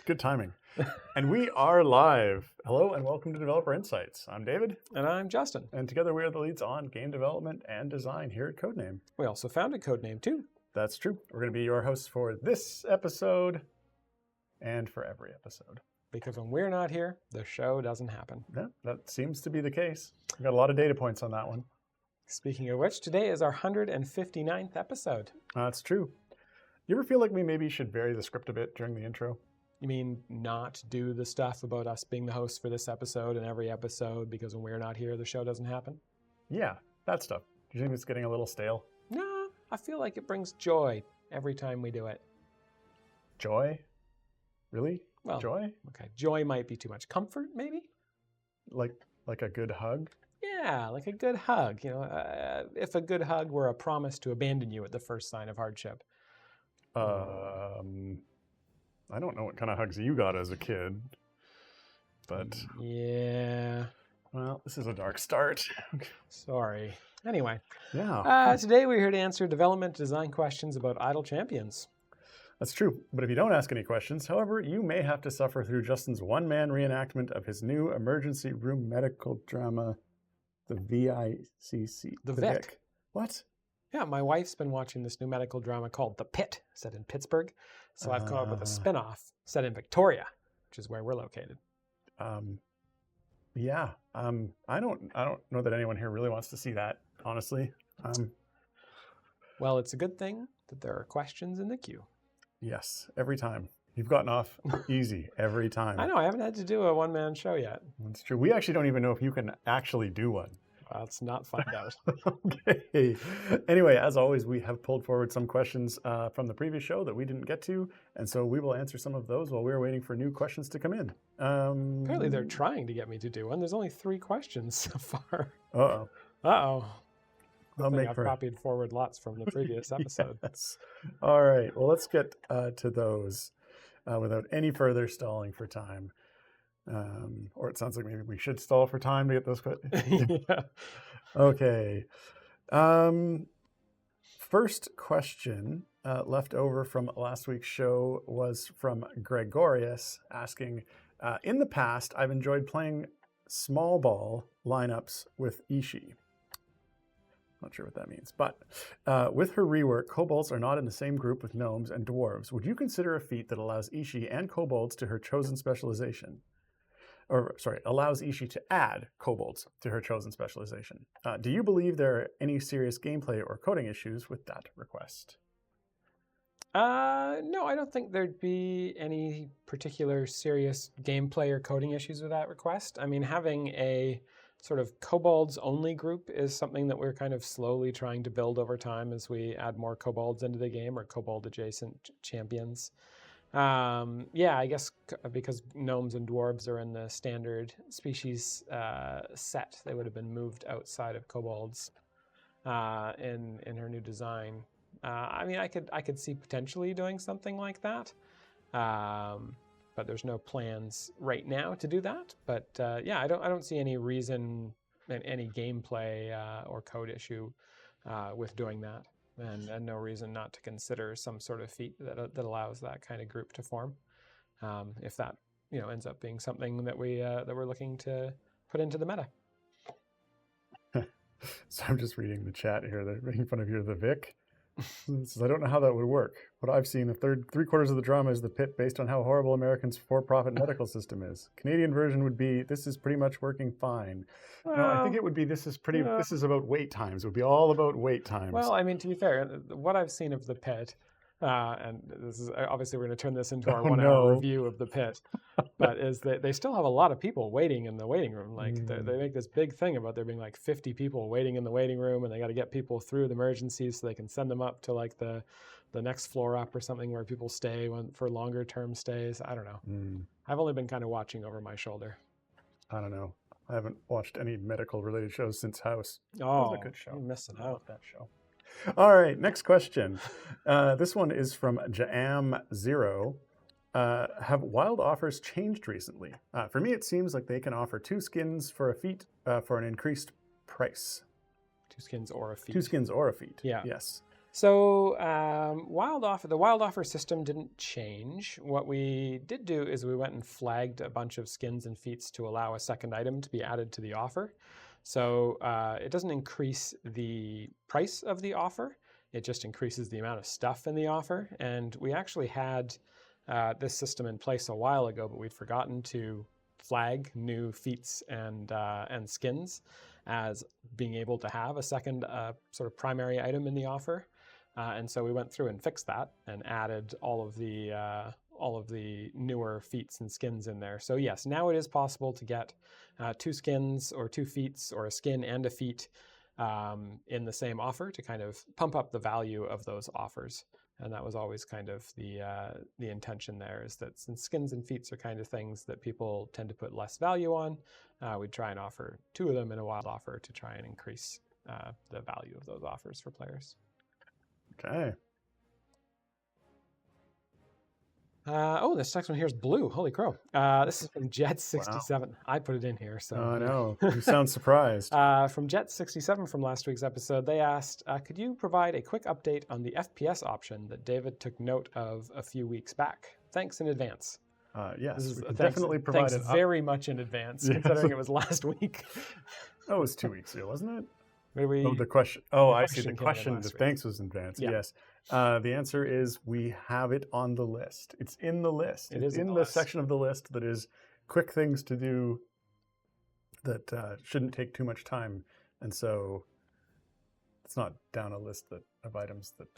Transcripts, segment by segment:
Good timing. And we are live. Hello and welcome to Developer Insights. I'm David. And I'm Justin. And together we are the leads on game development and design here at Codename. We also founded Codename too. That's true. We're going to be your hosts for this episode and for every episode. Because when we're not here, the show doesn't happen. Yeah, that seems to be the case. We've got a lot of data points on that one. Speaking of which, today is our 159th episode. That's true. You ever feel like we maybe should vary the script a bit during the intro? You mean not do the stuff about us being the hosts for this episode and every episode because when we're not here, the show doesn't happen? Yeah, that stuff. Do you think it's getting a little stale? No, I feel like it brings joy every time we do it. Joy? Really? Well, joy? Okay, joy might be too much. Comfort, maybe? Like a good hug? Yeah, like a good hug. You know, if a good hug were a promise to abandon you at the first sign of hardship. I don't know what kind of hugs you got as a kid, but yeah. Well, this is a dark start. Sorry. Anyway. Yeah. Today we're here to answer development design questions about idle champions. That's true. But if you don't ask any questions, however, you may have to suffer through Justin's one-man reenactment of his new emergency room medical drama, the VICC. The Vic. What? Yeah, my wife's been watching this new medical drama called The Pit, set in Pittsburgh. So I've come up with a spin-off set in Victoria, which is where we're located. Yeah. I don't know that anyone here really wants to see that, honestly. Well, it's a good thing that there are questions in the queue. Yes, every time. You've gotten off easy every time. I know, I haven't had to do a one-man show yet. That's true. We actually don't even know if you can actually do one. Let's not find out. Okay. Anyway, as always, we have pulled forward some questions from the previous show that we didn't get to, and so we will answer some of those while we're waiting for new questions to come in. Apparently they're trying to get me to do one. There's only 3 questions so far. Uh-oh. Uh-oh. I've for... copied forward lots from the previous episode. Yes. All right. Well, let's get to those without any further stalling for time. Or it sounds like maybe we should stall for time to get those questions. Yeah. Okay. First question left over from last week's show was from Gregorius asking, in the past, I've enjoyed playing small ball lineups with Ishii. Not sure what that means, but with her rework, kobolds are not in the same group with gnomes and dwarves. Would you consider a feat that allows Ishii and kobolds to her chosen specialization? Or, sorry, allows Ishii to add kobolds to her chosen specialization. Do you believe there are any serious gameplay or coding issues with that request? No, I don't think thered be any particular serious gameplay or coding issues with that request. I mean, having a sort of kobolds only group is something that we're kind of slowly trying to build over time as we add more kobolds into the game or kobold adjacent champions. Yeah, I guess because gnomes and dwarves are in the standard species set, they would have been moved outside of kobolds in her new design. I mean, I could see potentially doing something like that, but there's no plans right now to do that. But yeah, I don't see any reason, any gameplay or code issue with doing that. And no reason not to consider some sort of feat that allows that kind of group to form, if that ends up being something that we're looking to put into the meta. So I'm just reading the chat here. They're making fun of you, the Vic. It says, I don't know how that would work. What I've seen, three-quarters of the drama is the Pit based on how horrible Americans' for-profit medical system is. Canadian version would be, this is pretty much working fine. Well, no, I think it would be, this is about wait times. It would be all about wait times. Well, I mean, to be fair, what I've seen of the Pit, and this is obviously we're going to turn this into our 1-hour review of the Pit, but is that they still have a lot of people waiting in the waiting room. Like they make this big thing about there being like 50 people waiting in the waiting room, and they got to get people through the emergencies so they can send them up to like the next floor up or something where people stay for longer term stays. I don't know. I've only been kind of watching over my shoulder. I don't know. I haven't watched any medical related shows since House. Oh, that was a good show. You're missing out. That show. All right, next question. This one is from Jaam0. Have wild offers changed recently? For me, it seems like they can offer 2 skins for a feat for an increased price. 2 skins or a feat. 2 skins or a feat. Yeah. Yes. So wild offer system didn't change. What we did do is we went and flagged a bunch of skins and feats to allow a second item to be added to the offer. So it doesn't increase the price of the offer. It just increases the amount of stuff in the offer. And we actually had this system in place a while ago, but we'd forgotten to flag new feats and skins as being able to have a second sort of primary item in the offer. And so we went through and fixed that and added all of the newer feats and skins in there. So yes, now it is possible to get 2 skins or 2 feats or a skin and a feat in the same offer to kind of pump up the value of those offers. And that was always kind of the intention there, is that since skins and feats are kind of things that people tend to put less value on, we'd try and offer 2 of them in a wild offer to try and increase the value of those offers for players. Okay. This next one here is blue. Holy crow. This is from Jet67. Wow. I put it in here. So I know. You sound surprised. From Jet67 from last week's episode, they asked, could you provide a quick update on the FPS option that David took note of a few weeks back? Thanks in advance. Yes, we can definitely provide thanks very much in advance, considering it was last week. It was 2 weeks ago, wasn't it? The question. I see. The question. The thanks was in advance. Yeah. Yes. The answer is we have it on the list. It's in the list. It's in the section of the list that is quick things to do that shouldn't take too much time. And so it's not down a list of items that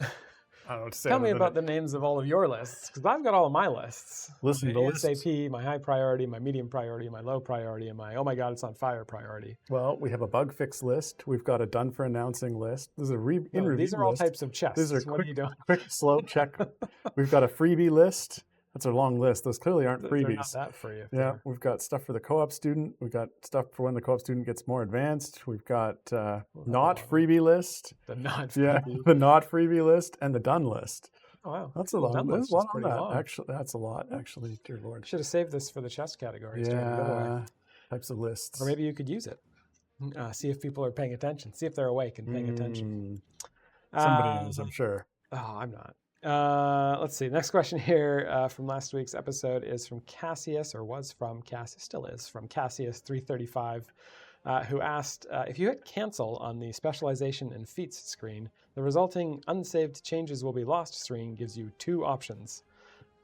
I don't know what to say. Tell me about the names of all of your lists, because I've got all of my lists. Listen, the list. SAP, my high priority, my medium priority, my low priority, and my, oh my God, it's on fire priority. Well, we have a bug fix list. We've got a done for announcing list. There's a in review These are all list. types of chests. These are what are you doing? Quick, slow check. We've got a freebie list. That's a long list. Those clearly aren't freebies. They're not that for you. Yeah, we've got stuff for the co-op student. We've got stuff for when the co-op student gets more advanced. We've got not freebie list. The not freebie. Yeah, the not freebie list and the done list. Oh, wow. That's a lot. There's a lot on that. Actually, that's a lot. Actually, dear Lord. Should have saved this for the chest category. Yeah, types of lists. Or maybe you could use it. See if people are paying attention. See if they're awake and paying attention. Somebody is, I'm sure. Oh, I'm not. Let's see. Next question here from last week's episode is from Cassius, or was from Cassius, still is, from Cassius335, who asked, if you hit cancel on the specialization and feats screen, the resulting unsaved changes will be lost screen gives you 2 options.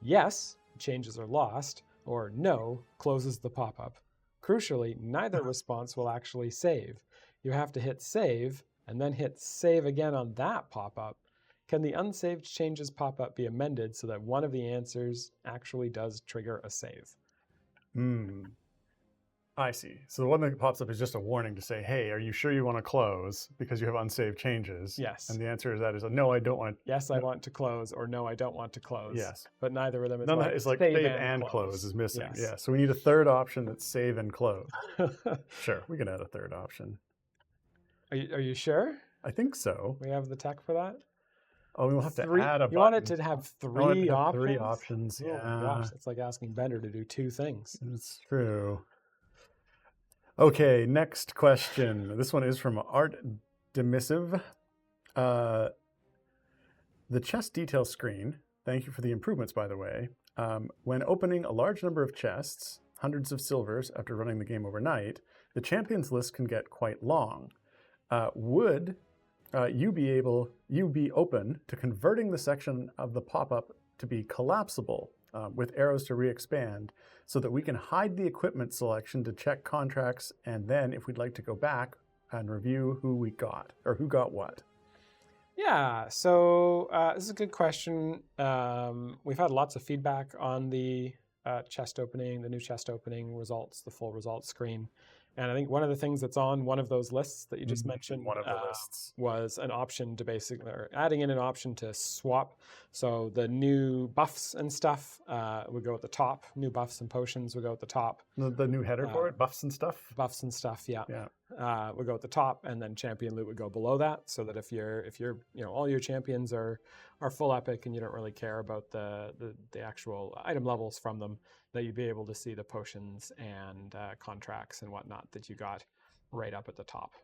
Yes, changes are lost, or no, closes the pop-up. Crucially, neither response will actually save. You have to hit save, and then hit save again on that pop-up. Can the unsaved changes pop-up be amended so that one of the answers actually does trigger a save? I see. So the one that pops up is just a warning to say, hey, are you sure you want to close because you have unsaved changes? Yes. And the answer is that is no, I don't want to. Yes, I want to close, or no, I don't want to close. Yes. But neither of them is none of that is like save and close is missing. Yes. Yeah. So we need a third option that's save and close. Sure, we can add a third option. Are you sure? I think so. We have the tech for that? Oh, we'll have to add a button. You want it to have 3 options? 3 options, yeah. Oh my gosh, it's like asking Bender to do 2 things. It's true. Okay, next question. This one is from Art Demissive. The chest detail screen, thank you for the improvements, by the way. When opening a large number of chests, hundreds of silvers after running the game overnight, the champions list can get quite long. Would you be open to converting the section of the pop-up to be collapsible with arrows to re-expand so that we can hide the equipment selection to check contracts, and then if we'd like to go back and review who we got or who got what? Yeah, so this is a good question. We've had lots of feedback on the chest opening, the new chest opening results, the full results screen. And I think one of the things that's on one of those lists that you just mentioned was an option to basically, or adding in an option to swap. So the new buffs and stuff would go at the top. New buffs and potions would go at the top. The new header for it, buffs and stuff? Buffs and stuff, yeah. Would go at the top, and then champion loot would go below that. So that if you're all your champions are full epic and you don't really care about the actual item levels from them, that you'd be able to see the potions and contracts and whatnot that you got right up at the top.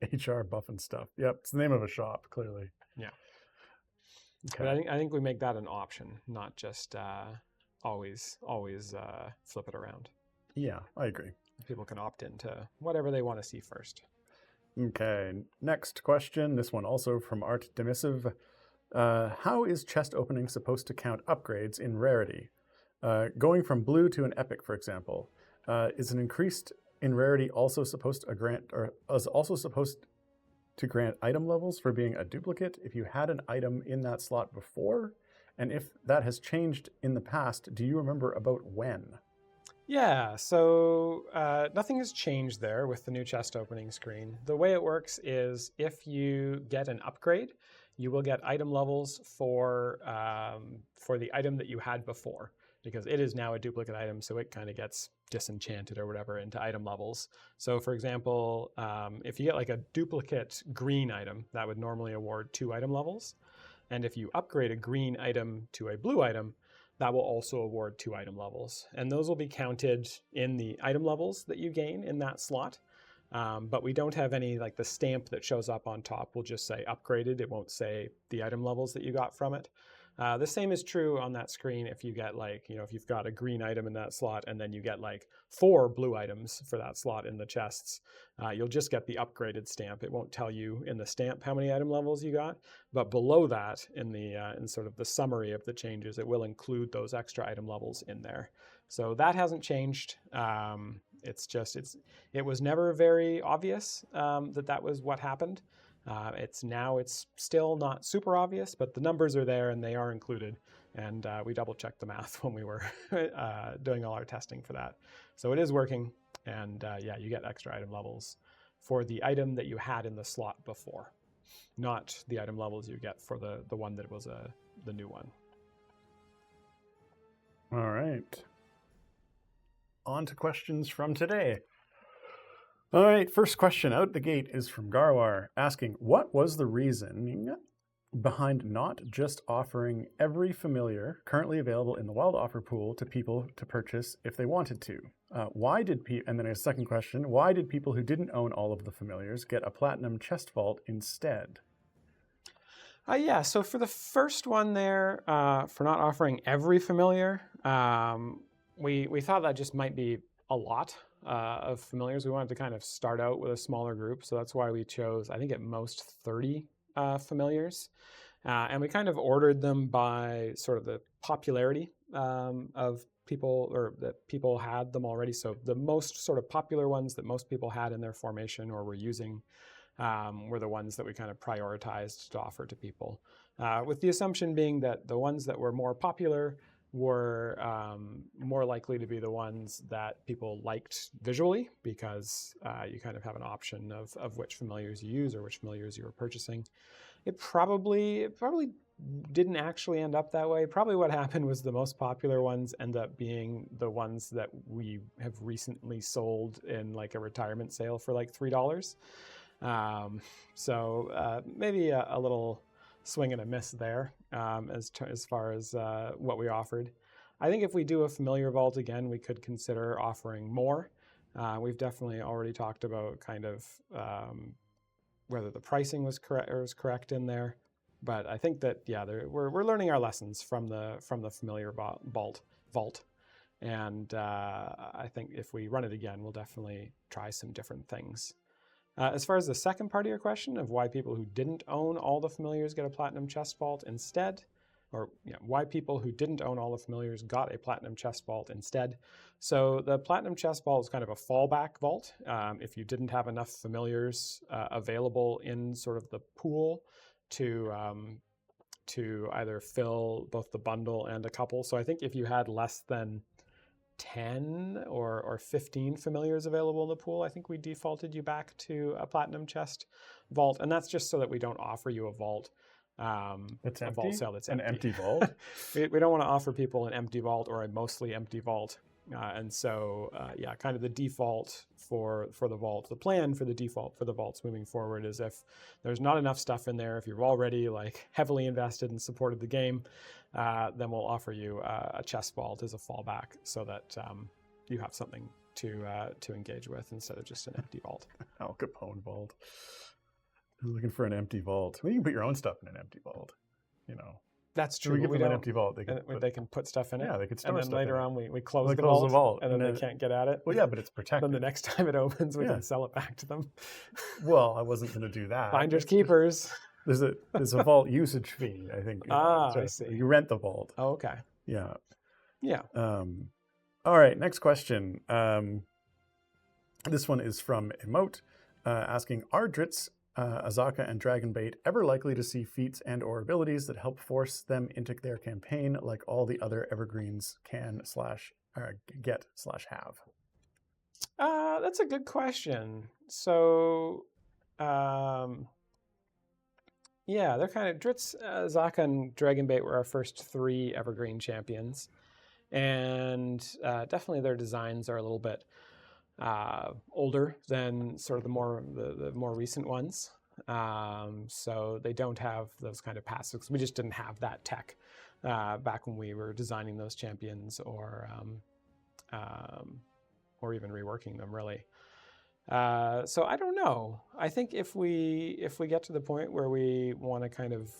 HR buff and stuff. Yep, it's the name of a shop, clearly. Yeah. But I think we make that an option, not just always flip it around. Yeah, I agree. People can opt into whatever they want to see first. Okay, next question. This one also from Art Demissive. How is chest opening supposed to count upgrades in rarity? Going from blue to an epic, for example, is an increased in rarity also supposed to grant, or is also supposed to grant item levels for being a duplicate if you had an item in that slot before? And if that has changed in the past, do you remember about when? Yeah, so nothing has changed there with the new chest opening screen. The way it works is if you get an upgrade, you will get item levels for the item that you had before, because it is now a duplicate item, so it kind of gets disenchanted or whatever into item levels. So for example, if you get like a duplicate green item, that would normally award 2 item levels. And if you upgrade a green item to a blue item, that will also award 2 item levels. And those will be counted in the item levels that you gain in that slot. But we don't have any, like the stamp that shows up on top will just say upgraded. It won't say the item levels that you got from it. The same is true on that screen if you get like, if you've got a green item in that slot and then you get like 4 blue items for that slot in the chests, you'll just get the upgraded stamp. It won't tell you in the stamp how many item levels you got, but below that in sort of the summary of the changes, it will include those extra item levels in there. So that hasn't changed. It was never very obvious that was what happened. It's still not super obvious, but the numbers are there and they are included. And we double checked the math when we were doing all our testing for that. So it is working. And yeah, you get extra item levels for the item that you had in the slot before, not the item levels you get for the one that was the new one. All right. On to questions from today. All right, first question out the gate is from Garwar, asking, what was the reasoning behind not just offering every familiar currently available in the wild offer pool to people to purchase if they wanted to? And then a second question, why did people who didn't own all of the familiars get a platinum chest vault instead? Yeah, so for the first one there, for not offering every familiar, we thought that just might be a lot of familiars. We wanted to kind of start out with a smaller group, so that's why we chose, I think at most 30 familiars. And we kind of ordered them by sort of the popularity of people, or that people had them already. So the most sort of popular ones that most people had in their formation or were using were the ones that we kind of prioritized to offer to people. With the assumption being that the ones that were more popular were more likely to be the ones that people liked visually, because you kind of have an option of which familiars you use or which familiars you were purchasing. It probably didn't actually end up that way. Probably what happened was the most popular ones end up being the ones that we have recently sold in like a retirement sale for like $3. So maybe a little swing and a miss there as far as what we offered. I think if we do a familiar vault again, we could consider offering more. We've definitely already talked about kind of whether the pricing was correct in there, but I think that we're learning our lessons from the familiar vault, and I think if we run it again, we'll definitely try some different things. As far as the second part of your question of why people who didn't own all the familiars get a platinum chest vault instead, or why people who didn't own all the familiars got a platinum chest vault instead. So the platinum chest vault is kind of a fallback vault. If you didn't have enough familiars available in sort of the pool to either fill both the bundle and a couple. So I think if you had less than 10 or 15 familiars available in the pool, I think we defaulted you back to a platinum chest vault. And that's just so that we don't offer you a vault. That's empty? Vault sale that's empty. An empty vault? we don't want to offer people an empty vault or a mostly empty vault. And so, kind of the default for the vault, the plan for the default for the vaults moving forward is if there's not enough stuff in there, if you've already like heavily invested and supported the game, then we'll offer you a chest vault as a fallback so that you have something to engage with instead of just an empty vault. Al Capone vault. I'm looking for an empty vault. Well, you can put your own stuff in an empty vault, That's So true. we give but them an don't- empty vault. They and can they can put stuff in it. yeah, they could store And then stuff later in it. on, we close, They the, close vault, the vault, and then they can't get at it. Well, yeah, but it's protected. Then the next time it opens, we Yeah. can sell it back to them. Well, I wasn't going to do that. Finders keepers. There's a vault usage fee, I think. I see. You rent the vault. Oh, okay. Yeah. Yeah. All right, next question. This one is from Emote, asking, are Dritz, Azaka, and Dragonbait ever likely to see feats and or abilities that help force them into their campaign like all the other evergreens can /get/have? That's a good question. So, yeah, they're kind of Dritz, Azaka, and Dragonbait were our first 3 evergreen champions, and definitely their designs are a little bit older than sort of the more recent ones. So they don't have those kind of passives. We just didn't have that tech back when we were designing those champions or even reworking them, really. So I don't know. I think if we get to the point where we want to kind of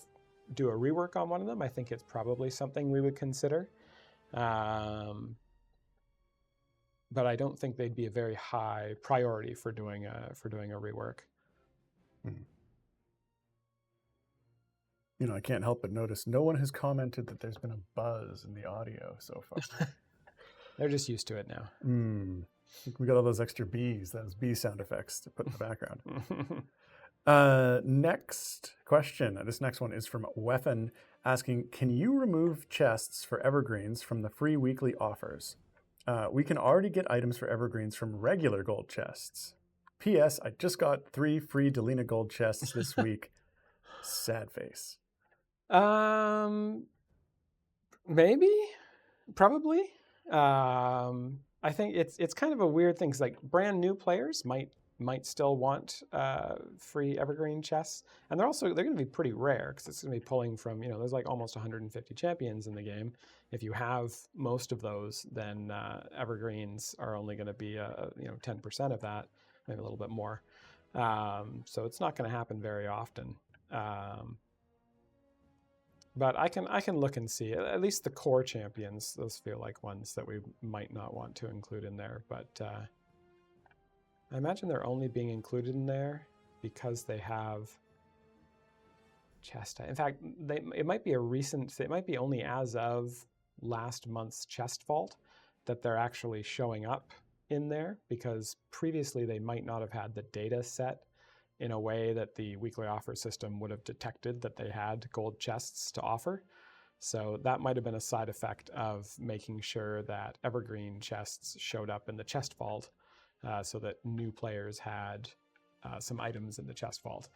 do a rework on one of them, I think it's probably something we would consider. But I don't think they'd be a very high priority for doing a rework. You know, I can't help but notice no one has commented that there's been a buzz in the audio so far. They're just used to it now. We got all those extra bees, those bee sound effects to put in the background. Next question. This next one is from Weapon, asking, can you remove chests for evergreens from the free weekly offers? We can already get items for evergreens from regular gold chests. P.S. I just got 3 free Delina gold chests this week. Sad face. Maybe, probably. I think it's kind of a weird thing, because like brand new players might still want free evergreen chests, and they're going to be pretty rare, because it's going to be pulling from, there's like almost 150 champions in the game. If you have most of those, then evergreens are only going to be 10% of that, maybe a little bit more. So it's not going to happen very often. But I can look and see. At least the core champions, those feel like ones that we might not want to include in there. But I imagine they're only being included in there because they have chest. In fact, it might be it might be only as of last month's chest vault that they're actually showing up in there, because previously they might not have had the data set in a way that the weekly offer system would have detected that they had gold chests to offer. So that might have been a side effect of making sure that evergreen chests showed up in the chest vault, so that new players had some items in the chest vault.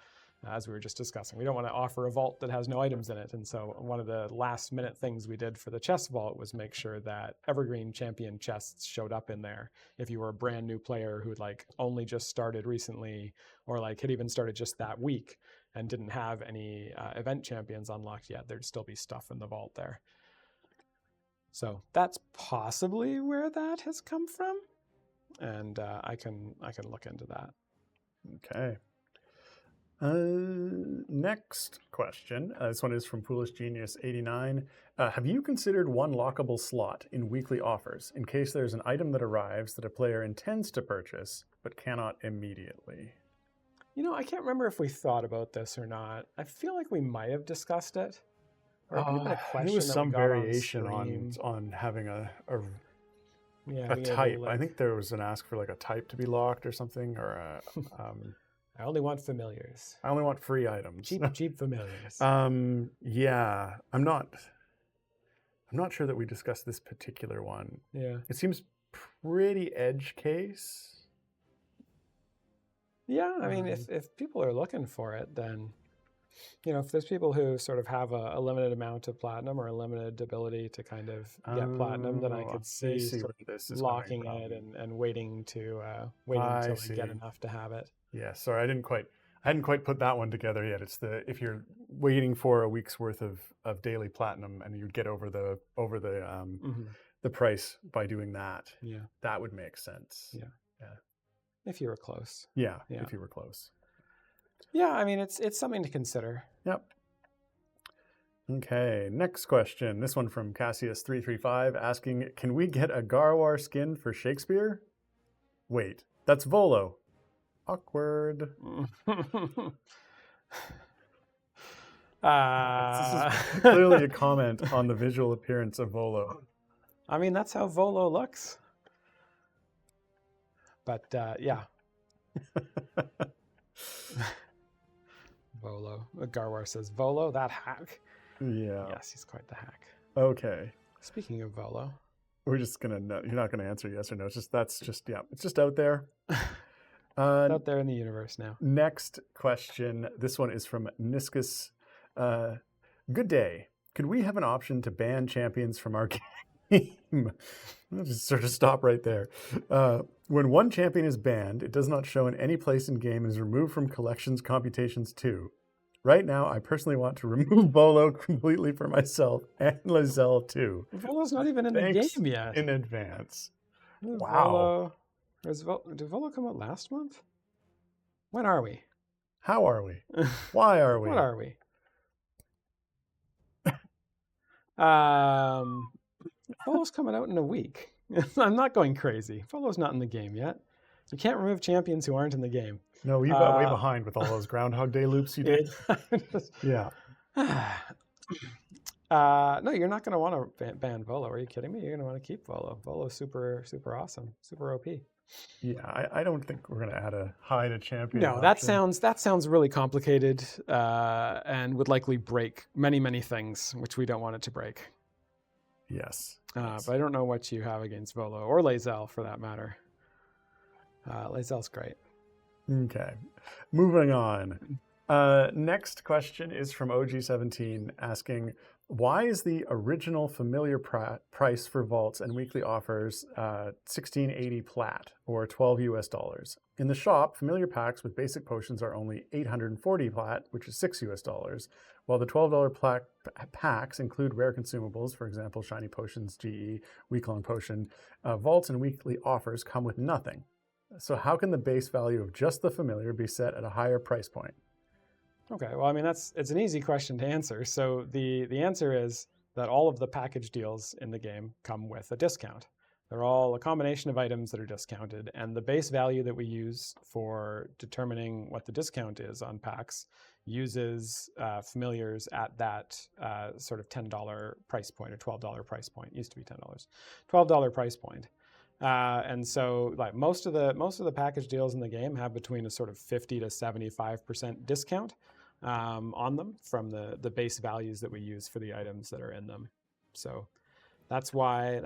As we were just discussing, we don't want to offer a vault that has no items in it. And so one of the last minute things we did for the chest vault was make sure that evergreen champion chests showed up in there. If you were a brand new player who'd like only just started recently, or like had even started just that week and didn't have any event champions unlocked yet, there'd still be stuff in the vault there. So that's possibly where that has come from. And I can look into that. Okay. Next question. This one is from Foolish Genius 89. Have you considered one lockable slot in weekly offers in case there's an item that arrives that a player intends to purchase but cannot immediately? I can't remember if we thought about this or not. I feel like we might have discussed it. Or it could have been a question. There was some variation on having a Yeah, type. I think there was an ask for like a type to be locked or something, or a, I only want familiars. I only want free items. Cheap familiars. Yeah, I'm not sure that we discussed this particular one. Yeah. It seems pretty edge case. Yeah, I mean, if people are looking for it, then, if there's people who sort of have a limited amount of platinum or a limited ability to kind of get platinum, then I could see sort of this is locking it and waiting until they get enough to have it. Yeah, sorry, I hadn't quite put that one together yet. It's if you're waiting for a week's worth of daily platinum and you'd get over the the price by doing that. Yeah, that would make sense. Yeah. If you were close. Yeah, if you were close. Yeah, I mean, it's something to consider. Yep. Okay, next question. This one from Cassius335 asking, can we get a Garwar skin for Shakespeare? Wait, that's Volo. Awkward. This is clearly a comment on the visual appearance of Volo. I mean, that's how Volo looks. But yeah. Volo. Garwar says, Volo, that hack. Yeah. Yes, he's quite the hack. Okay. Speaking of Volo. We're just going to, you're not going to answer yes or no. It's just, it's just out there. It's out there in the universe now. Next question. This one is from Niscus. Good day. Could we have an option to ban champions from our game? I'll just sort of stop right there. When one champion is banned, it does not show in any place in game and is removed from collections computations too. Right now, I personally want to remove Volo completely for myself and Lizelle too. Volo's not even in the game yet. In advance. Wow. Did Volo come out last month? When are we? How are we? Why are we? What are we? Volo's coming out in a week. I'm not going crazy. Volo's not in the game yet. You can't remove champions who aren't in the game. No, you got way behind with all those Groundhog Day loops you did. Yeah. No, you're not going to want to ban Volo. Are you kidding me? You're going to want to keep Volo. Volo's super awesome, super OP. Yeah, I don't think we're going to add a hide a champion. No, that sounds really complicated and would likely break many things, which we don't want it to break. Yes. But I don't know what you have against Volo or Lizelle for that matter. Lizelle's great. Okay, moving on. Next question is from OG17 asking, why is the original familiar price for vaults and weekly offers $16.80 plat or $12 US? In the shop, familiar packs with basic potions are only $840 plat, which is $6 US, while the $12 packs include rare consumables, for example, shiny potions, GE, week-long potion. Vaults and weekly offers come with nothing. So how can the base value of just the familiar be set at a higher price point? Okay, well, I mean, it's an easy question to answer. So the answer is that all of the package deals in the game come with a discount. They're all a combination of items that are discounted, and the base value that we use for determining what the discount is on packs uses familiars at that sort of $10 price point or $12 price point. It used to be $10, $12 price point. And so like most of the package deals in the game have between a sort of 50 to 75% discount on them from the base values that we use for the items that are in them. So that's why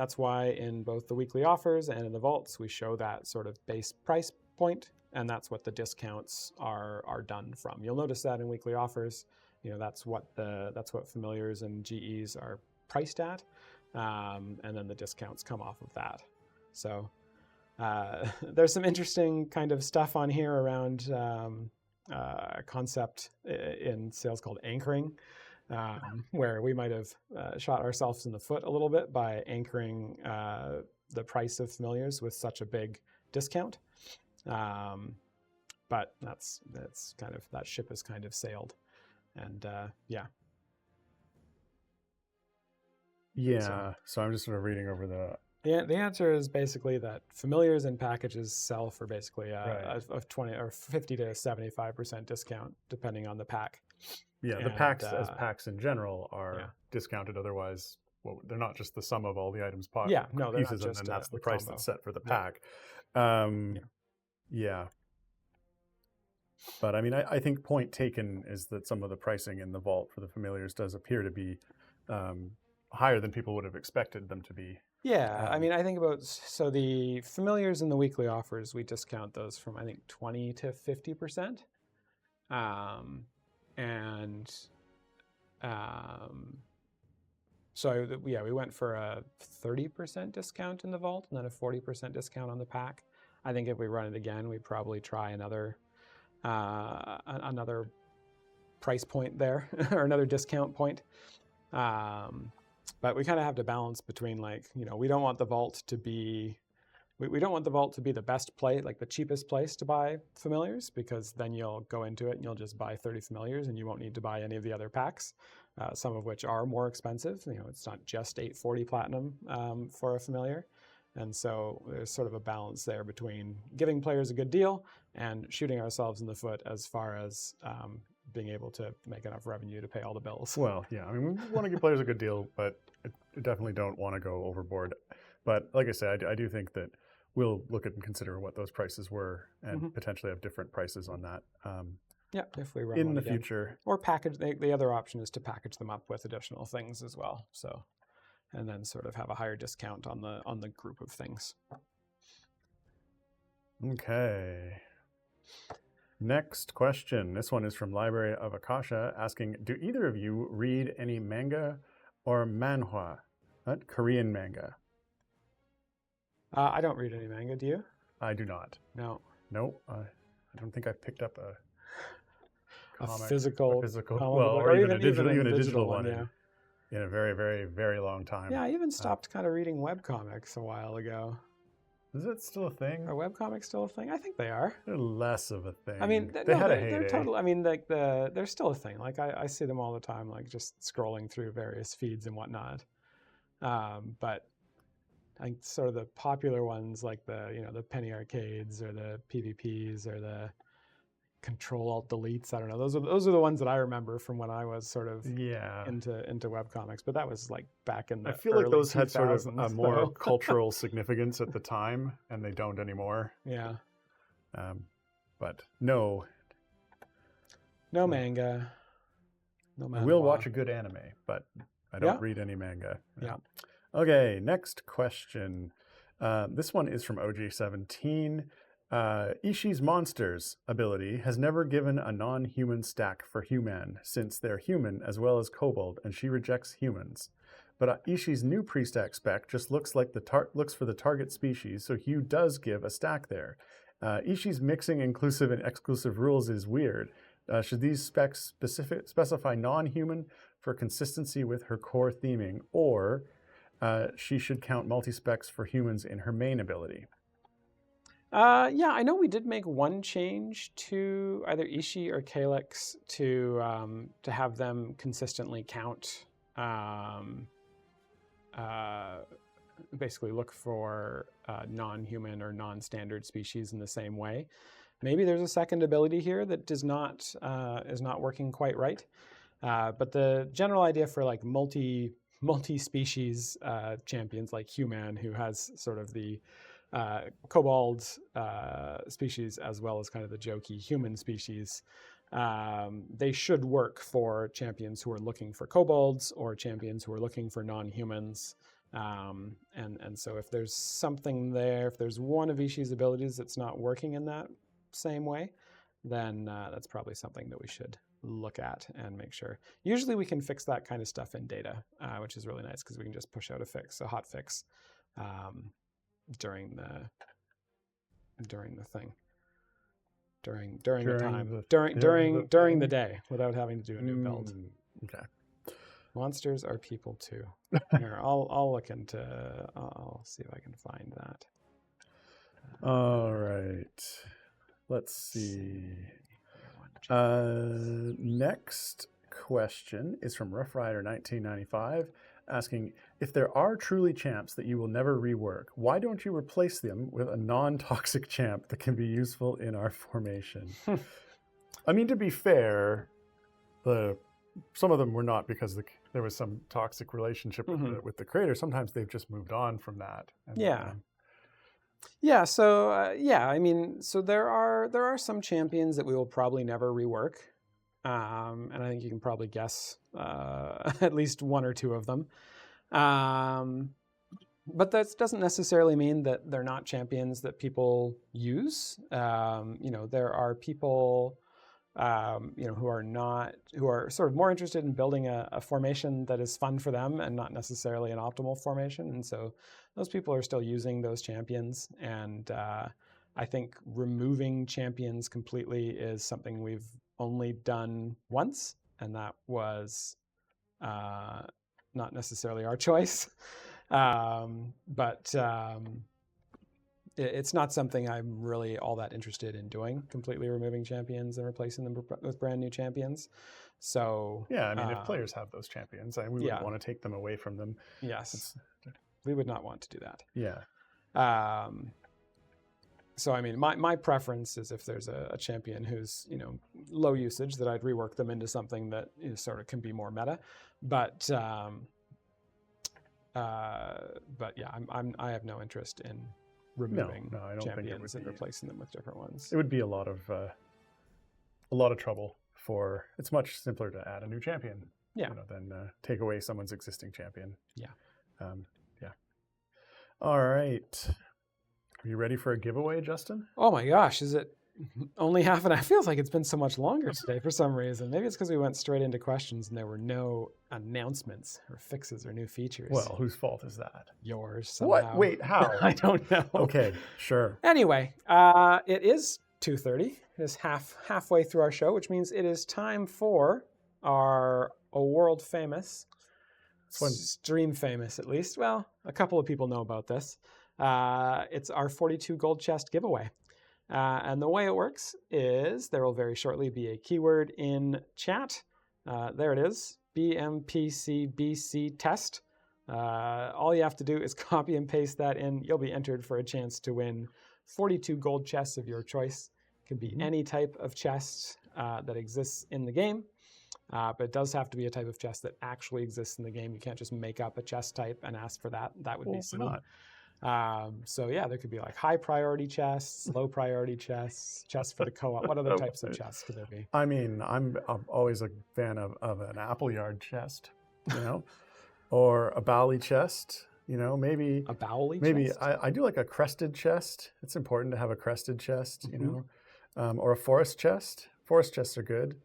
in both the weekly offers and in the vaults, we show that sort of base price point, and that's what the discounts are done from. You'll notice that in weekly offers, that's what familiars and GEs are priced at, and then the discounts come off of that. So there's some interesting kind of stuff on here around a concept in sales called anchoring, where we might have shot ourselves in the foot a little bit by anchoring the price of familiars with such a big discount. But that's kind of, that ship has kind of sailed. And yeah. Yeah, so I'm just sort of reading over the answer is basically that familiars and packages sell for basically a 20 or 50 to 75% discount depending on the pack. Yeah, the packs as packs in general are discounted. Otherwise, well, they're not just the sum of all the items they're not pieces, just and then that's the price combo. that's set for the pack. Yeah. But I mean, I think point taken is that some of the pricing in the vault for the familiars does appear to be higher than people would have expected them to be. Yeah, I mean, I think about, so the familiars and the weekly offers, we discount those from, I think, 20 to 50%. So we went for a 30% discount in the vault and then a 40% discount on the pack. I think if we run it again, we'd probably try another price point there or another discount point. But we kind of have to balance between, like, we don't want the vault to be, we don't want the vault to be the best place, like the cheapest place to buy familiars, because then you'll go into it and you'll just buy 30 familiars and you won't need to buy any of the other packs. some of which are more expensive. It's not just 840 platinum for a familiar. And so there's sort of a balance there between giving players a good deal and shooting ourselves in the foot as far as being able to make enough revenue to pay all the bills. Well, yeah, I mean, we want to give players a good deal, but definitely don't want to go overboard. But like I said, I do think that we'll look at and consider what those prices were and potentially have different prices on that. Yeah, if we run in one the again. future. Or package, the other option is to package them up with additional things as well. So, and then sort of have a higher discount on the group of things. Okay. Next question. This one is from Library of Akasha asking, do either of you read any manga or manhwa? Korean manga. I don't read any manga, do you? I do not. No. Nope. I don't think I've picked up a physical well, or even a digital one yeah. in a very, very, very long time. Yeah, I even stopped kind of reading webcomics a while ago. Is it still a thing? Are webcomics still a thing? I think they are. They're less of a thing. I mean, they're totally. I mean, like they're still a thing. Like I see them all the time, like just scrolling through various feeds and whatnot. But I think sort of the popular ones, like the penny arcades or the PvPs or the Control-Alt-Deletes. I don't know. Those are the ones that I remember from when I was sort of into webcomics. But that was like back in the I feel like those had sort of a more so. cultural significance at the time, and they don't anymore. Yeah. But no manga. No manga. I will watch a good anime, but I don't read any manga. Yeah. Okay, next question. This one is from OG17. Ishi's Monsters ability has never given a non-human stack for human, since they're human as well as kobold, and she rejects humans. But Ishi's new pre-stack spec just looks like looks for the target species, so Hugh does give a stack there. Ishi's mixing inclusive and exclusive rules is weird. Should these specs specify non-human for consistency with her core theming, or she should count multi-specs for humans in her main ability? Yeah, I know we did make one change to either Ishi or Calyx to have them consistently count, basically look for non-human or non-standard species in the same way. Maybe there's a second ability here that is not working quite right. But the general idea for like multi-species champions like Human, who has sort of the kobold species as well as kind of the jokey human species, they should work for champions who are looking for kobolds or champions who are looking for non-humans. And so if there's something there, if there's one of Ishi's abilities that's not working in that same way, then that's probably something that we should look at and make sure. Usually we can fix that kind of stuff in data, which is really nice because we can just push out a hot fix during the day without having to do a new build. Okay. Monsters are people too. Here, I'll look into. I'll see if I can find that. All right. Let's see. Next question is from Rough Rider 1995, asking, if there are truly champs that you will never rework, why don't you replace them with a non-toxic champ that can be useful in our formation? I mean, to be fair, some of them were not because there was some toxic relationship with the creator. Sometimes they've just moved on from that. Yeah. So I mean, so there are some champions that we will probably never rework, and I think you can probably guess at least one or two of them. But that doesn't necessarily mean that they're not champions that people use. There are people who are sort of more interested in building a formation that is fun for them and not necessarily an optimal formation. And so those people are still using those champions. And I think removing champions completely is something we've only done once. And that was not necessarily our choice. But it's not something I'm really all that interested in doing, completely removing champions and replacing them with brand new champions. So yeah, I mean, if players have those champions, we wouldn't want to take them away from them. Yes, we would not want to do that. Yeah. So I mean, my preference is if there's a champion who's low usage, that I'd rework them into something that sort of can be more meta. But yeah, I have no interest in removing I don't champions think and replacing them with different ones. It would be a lot of trouble. It's much simpler to add a new champion, than take away someone's existing champion. Yeah. Yeah. All right. Are you ready for a giveaway, Justin? Oh my gosh, is it only half an hour? It feels like it's been so much longer today for some reason. Maybe it's because we went straight into questions and there were no announcements or fixes or new features. Well, whose fault is that? Yours somehow. What? Wait, how? I don't know. Okay, sure. Anyway, it is 2:30. It is halfway through our show, which means it is time for our world famous, stream famous at least. Well, a couple of people know about this. It's our 42 gold chest giveaway. And the way it works is there will very shortly be a keyword in chat. There it is, BMPCBC test. All you have to do is copy and paste that in. You'll be entered for a chance to win 42 gold chests of your choice. It can be any type of chest that exists in the game, but it does have to be a type of chest that actually exists in the game. You can't just make up a chest type and ask for that. That would be silly. So yeah, there could be like high priority chests, low priority chests, chests for the co-op. What other types of chests could there be? I mean, I'm always a fan of an Appleyard chest, or a Bally chest. Maybe a Bally chest? I do like a crested chest. It's important to have a crested chest, or a forest chest. Forest chests are good.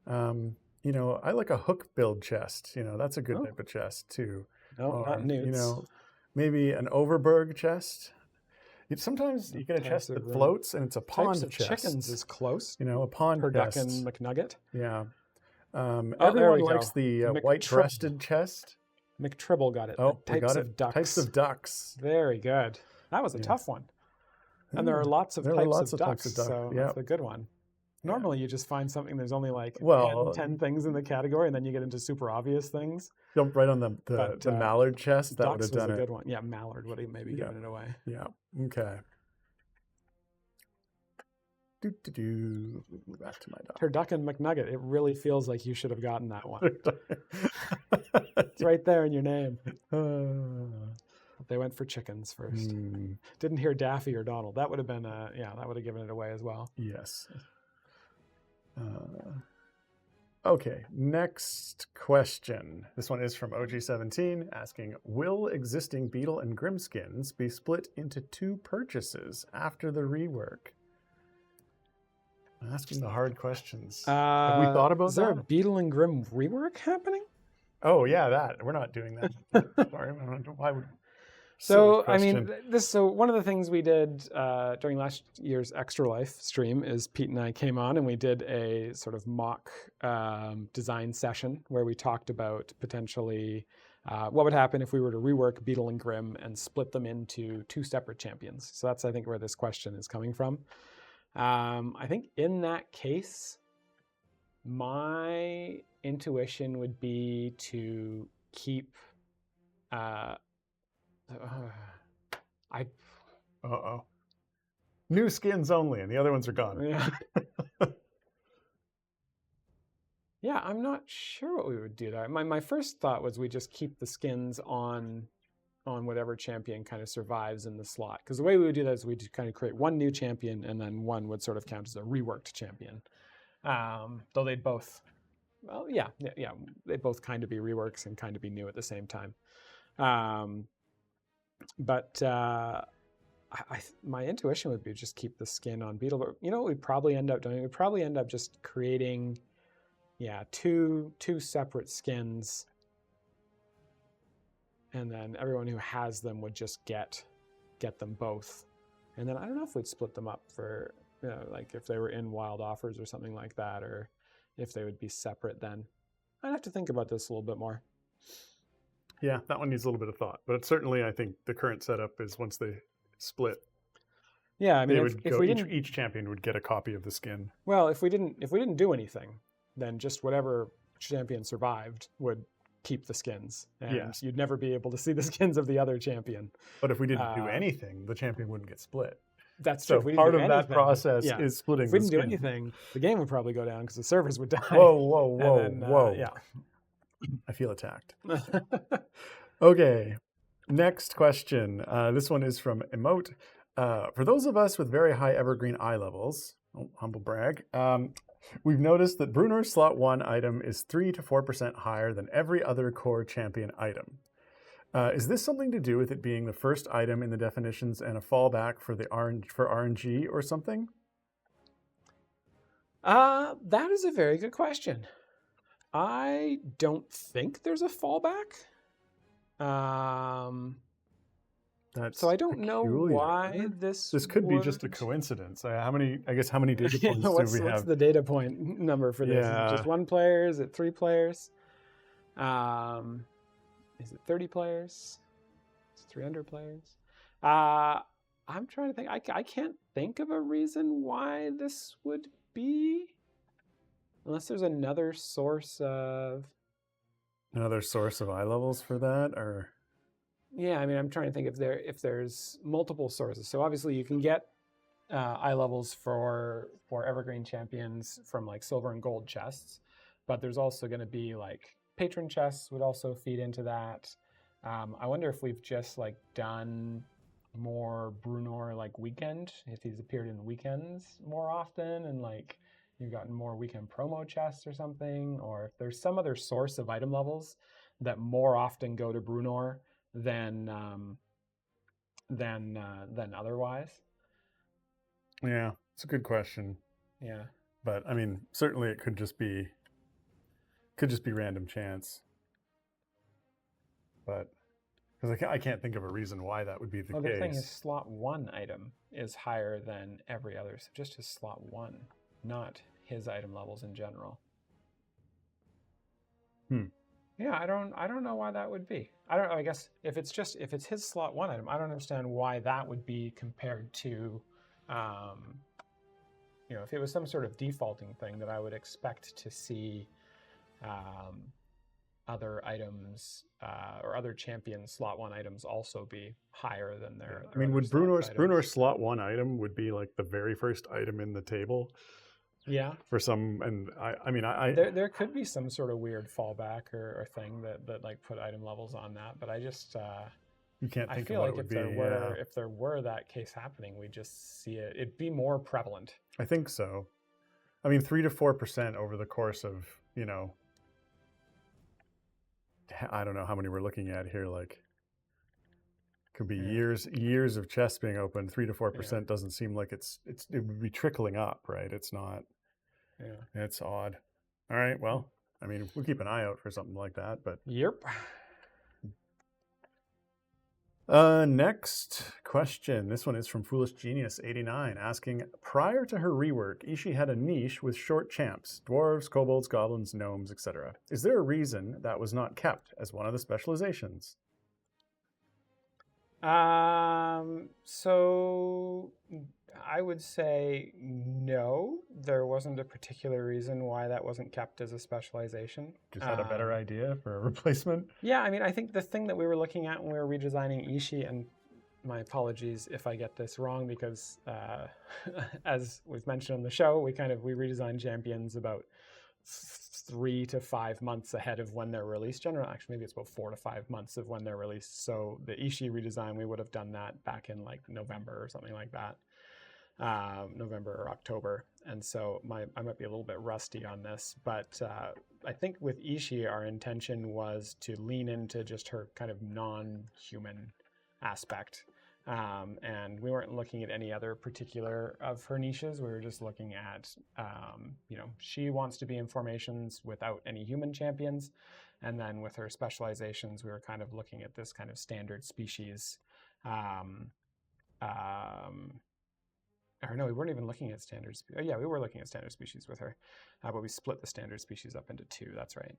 I like a hook build chest. That's a good type of chest too. No, not newts. Maybe an Overberg chest. Sometimes you get a chest that floats, and it's a pond chest. Chickens is close. A pond chest. Turducken McNugget. Yeah. Everyone likes the white-breasted chest. McTribble got it. Oh, types of ducks. Types of ducks. Very good. That was a tough one. And there are lots of types of ducks, so that's a good one. Normally, you just find something, there's only like 10 things in the category, and then you get into super obvious things. Jump right on the mallard chest. That would have done it. Ducks was a good one. Yeah, mallard would have maybe given it away. Yeah, okay. Back to my dog. Turducken McNugget. It really feels like you should have gotten that one. It's right there in your name. They went for chickens first. Didn't hear Daffy or Donald. That would have been, that would have given it away as well. Yes. Okay, next question. This one is from OG17 asking, will existing Beetle and Grim skins be split into 2 purchases after the rework? I'm asking the hard questions. Have we thought about that? Is there a Beetle and Grim rework happening? Oh, yeah, that. We're not doing that. Sorry, why would... So, I mean, so one of the things we did during last year's Extra Life stream is Pete and I came on and we did a sort of mock design session where we talked about potentially what would happen if we were to rework Beetle and Grim and split them into 2 separate champions. So that's, I think, where this question is coming from. I think in that case, my intuition would be to keep... New skins only, and the other ones are gone. Yeah. Yeah, I'm not sure what we would do there. My first thought was we just keep the skins on whatever champion kind of survives in the slot. Because the way we would do that is we'd kind of create one new champion, and then one would sort of count as a reworked champion. Though they'd both, they'd both kind of be reworks and kind of be new at the same time. But my intuition would be just keep the skin on Beetle. But you know what we'd probably end up doing? We'd probably end up just creating, two separate skins. And then everyone who has them would just get them both. And then I don't know if we'd split them up for, like if they were in wild offers or something like that, or if they would be separate then. I'd have to think about this a little bit more. Yeah, that one needs a little bit of thought, but certainly I think the current setup is once they split. Yeah, I mean, if we each champion would get a copy of the skin. Well, if we didn't do anything, then just whatever champion survived would keep the skins, and Yes. you'd never be able to see the skins of the other champion. But if we didn't do anything, the champion wouldn't get split. That's So true. If we didn't part do of that anything, process is splitting if we the didn't do skin. anything, the game would probably go down because the servers would die. Whoa. And then, Whoa. Yeah. I feel attacked. Okay. Next question. This one is from Emote. For those of us with very high evergreen eye levels, humble brag, we've noticed that Brunor's slot 1 item is 3 to 4% higher than every other core champion item. Is this something to do with it being the first item in the definitions and a fallback for RNG or something? That is a very good question. I don't think there's a fallback. So I don't know why this could be just a coincidence. How many data points do we have? What's the data point number for this? Yeah. Is it just 1 player? Is it 3 players? Is it 30 players? Is it 300 players? I'm trying to think. I can't think of a reason why this would be, unless there's another source of eye levels for that, or yeah. I mean, I'm trying to think if there's multiple sources. So obviously you can get eye levels for evergreen champions from like silver and gold chests, but there's also going to be like patron chests would also feed into that. I wonder if we've just like done more Bruenor like weekend, if he's appeared in weekends more often, and like you've gotten more weekend promo chests or something, or if there's some other source of item levels that more often go to Bruenor than otherwise. Yeah, it's a good question. Yeah, but I mean, certainly it could just be random chance. But because I can't think of a reason why that would be the case. The thing is, slot 1 item is higher than every other, so just his slot 1, not his item levels in general. Yeah, I don't know why that would be. I guess if it's his slot 1 item, I don't understand why that would be compared to, if it was some sort of defaulting thing that I would expect to see other items or other champion slot 1 items also be higher than their. I mean, would Brunor's slot 1 item would be like the very first item in the table? Yeah. For some, and I mean, there could be some sort of weird fallback or thing that like put item levels on that, but I just you can't think I feel of what like it would be. If there were that case happening, we just see it'd be more prevalent. I think so. I mean, 3 to 4% over the course of, I don't know how many we're looking at here. Like, could be years of chests being opened. 3 to 4% doesn't seem like it would be trickling up, right? It's not. Yeah, it's odd. All right, well, I mean, we'll keep an eye out for something like that. But yep. Next question. This one is from Foolish Genius 89, asking, prior to her rework, Ishii had a niche with short champs, dwarves, kobolds, goblins, gnomes, etc. Is there a reason that was not kept as one of the specializations? So I would say no, there wasn't a particular reason why that wasn't kept as a specialization. Just had a better idea for a replacement? Yeah, I mean, I think the thing that we were looking at when we were redesigning Ishii, and my apologies if I get this wrong, because as we've mentioned on the show, we redesigned champions about 3 to 5 months ahead of when they're released. Generally, actually, maybe it's about 4 to 5 months of when they're released. So the Ishii redesign, we would have done that back in like November or something like that, November or October. And so I might be a little bit rusty on this, but I think with Ishii, our intention was to lean into just her kind of non-human aspect. And we weren't looking at any other particular of her niches. We were just looking at, she wants to be in formations without any human champions. And then with her specializations, we were kind of looking at this kind of standard species. Or no, we weren't even looking at standard species. Oh, yeah, we were looking at standard species with her. But we split the standard species up into 2. That's right.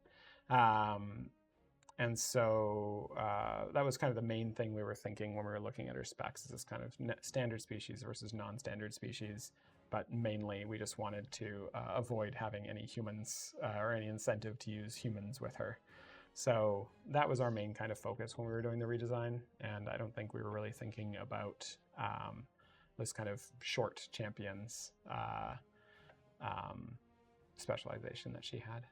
And so that was kind of the main thing we were thinking when we were looking at her specs, is this kind of standard species versus non-standard species. but mainly we just wanted to avoid having any humans or any incentive to use humans with her. So that was our main kind of focus when we were doing the redesign, and I don't think we were really thinking about this kind of short champions specialization that she had.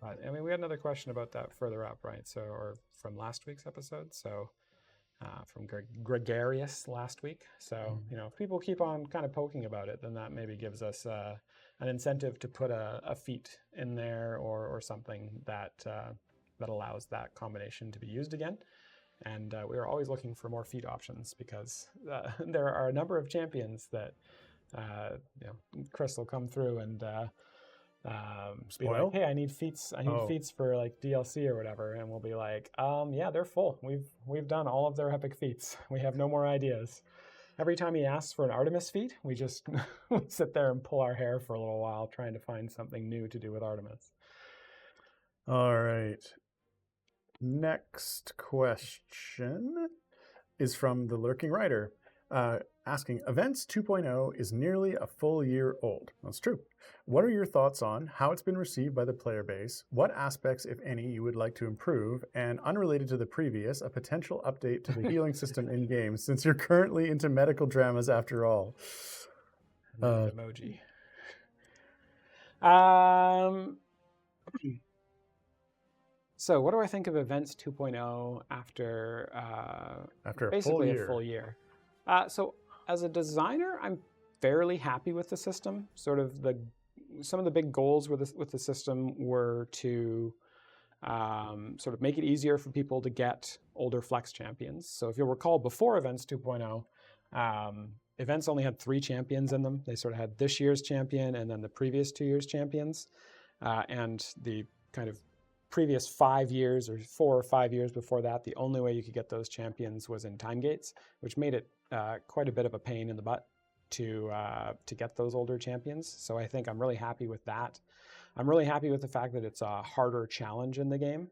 But I mean, we had another question about that further up, right? So, or from last week's episode. So, from Gregarious last week. So, you know, if people keep on kind of poking about it, then that maybe gives us an incentive to put a feat in there or something that that allows that combination to be used again. And we are always looking for more feat options because there are a number of champions that you know, Chris will come through and be like, hey, I need feats. I need feats for like DLC or whatever, and we'll be like, yeah, they're full. We've done all of their epic feats. We have no more ideas. Every time he asks for an Artemis feat, we just sit there and pull our hair for a little while trying to find something new to do with Artemis. All right. Next question is from the Lurking Writer, asking, Events 2.0 is nearly a full year old. That's true. What are your thoughts on how it's been received by the player base? What aspects, if any, you would like to improve? And unrelated to the previous, a potential update to the healing system in games, since you're currently into medical dramas after all. Emoji. So what do I think of Events 2.0 after basically a full year? So as a designer, I'm fairly happy with the system. Some of the big goals with the system were to sort of make it easier for people to get older flex champions. So if you'll recall, before Events 2.0, Events only had 3 champions in them. They sort of had this year's champion and then the previous 2 years' champions. And the kind of previous 5 years or 4 or 5 years before that, the only way you could get those champions was in time gates, which made it quite a bit of a pain in the butt to get those older champions. So I think I'm really happy with that. I'm really happy with the fact that it's a harder challenge in the game.